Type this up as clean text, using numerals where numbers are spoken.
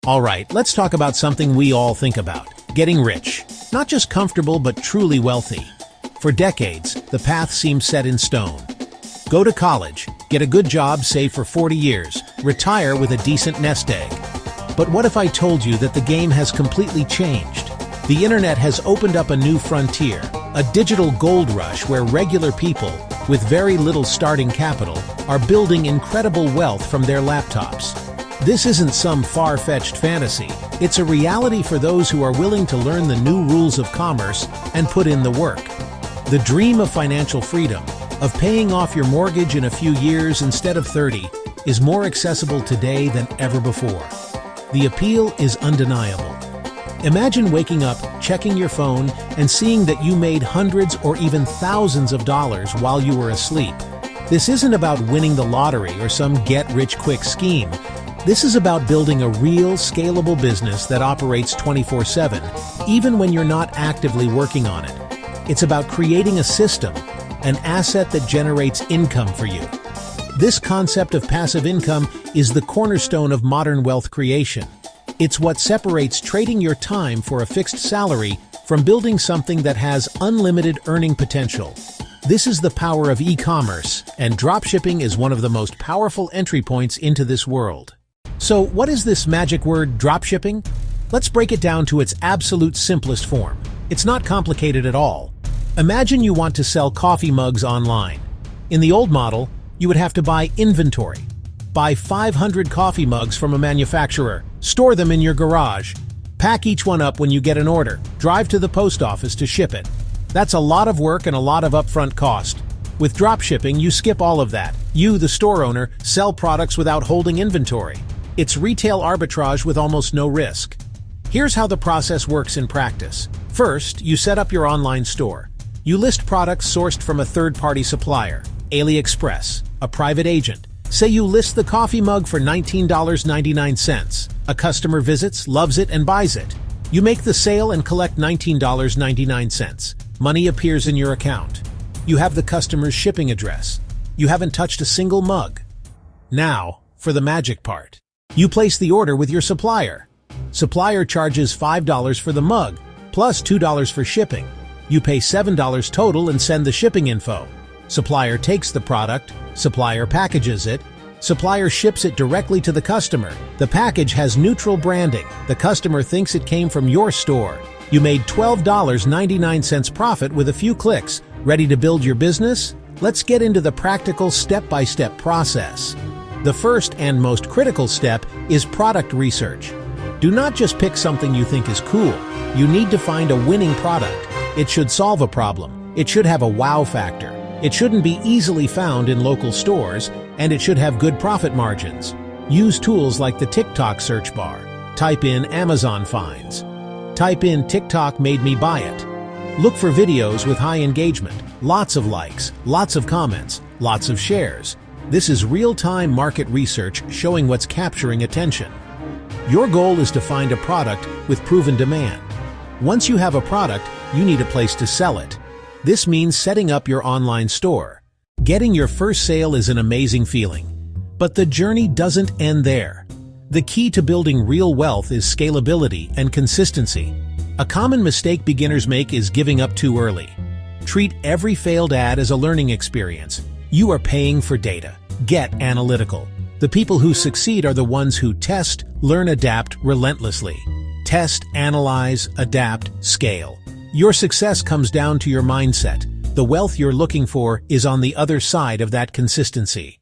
Alright, let's talk about something we all think about. Getting rich. Not just comfortable, but truly wealthy. For decades, the path seemed set in stone. Go to college, get a good job, save for 40 years, retire with a decent nest egg. But what if I told you that the game has completely changed? The internet has opened up a new frontier, a digital gold rush where regular people, with very little starting capital, are building incredible wealth from their laptops. This isn't some far-fetched fantasy. It's a reality for those who are willing to learn the new rules of commerce and put in the work. The dream of financial freedom, of paying off your mortgage in a few years instead of 30, is more accessible today than ever before. The appeal is undeniable. Imagine waking up, checking your phone, and seeing that you made hundreds or even thousands of dollars while you were asleep. This isn't about winning the lottery or some get-rich-quick scheme. This is about building a real, scalable business that operates 24/7, even when you're not actively working on it. It's about creating a system, an asset that generates income for you. This concept of passive income is the cornerstone of modern wealth creation. It's what separates trading your time for a fixed salary from building something that has unlimited earning potential. This is the power of e-commerce, and dropshipping is one of the most powerful entry points into this world. So, what is this magic word, dropshipping? Let's break it down to its absolute simplest form. It's not complicated at all. Imagine you want to sell coffee mugs online. In the old model, you would have to buy inventory. Buy 500 coffee mugs from a manufacturer, store them in your garage, pack each one up when you get an order, drive to the post office to ship it. That's a lot of work and a lot of upfront cost. With dropshipping, you skip all of that. You, the store owner, sell products without holding inventory. It's retail arbitrage with almost no risk. Here's how the process works in practice. First, you set up your online store. You list products sourced from a third-party supplier, AliExpress, a private agent. Say you list the coffee mug for $19.99. A customer visits, loves it, and buys it. You make the sale and collect $19.99. Money appears in your account. You have the customer's shipping address. You haven't touched a single mug. Now, for the magic part. You place the order with your supplier. Supplier charges $5 for the mug, plus $2 for shipping. You pay $7 total and send the shipping info. Supplier takes the product, supplier packages it, supplier ships it directly to the customer. The package has neutral branding. The customer thinks it came from your store. You made $12.99 profit with a few clicks. Ready to build your business? Let's get into the practical step-by-step process. The first and most critical step is product research. Do not just pick something you think is cool. You need to find a winning product. It should solve a problem. It should have a wow factor. It shouldn't be easily found in local stores, and it should have good profit margins. Use tools like the TikTok search bar. Type in Amazon finds. Type in TikTok made me buy it. Look for videos with high engagement, lots of likes, lots of comments, lots of shares. This is real-time market research showing what's capturing attention. Your goal is to find a product with proven demand. Once you have a product, you need a place to sell it. This means setting up your online store. Getting your first sale is an amazing feeling. But the journey doesn't end there. The key to building real wealth is scalability and consistency. A common mistake beginners make is giving up too early. Treat every failed ad as a learning experience. You are paying for data. Get analytical. The people who succeed are the ones who test, learn, adapt relentlessly. Test, analyze, adapt, scale. Your success comes down to your mindset. The wealth you're looking for is on the other side of that consistency.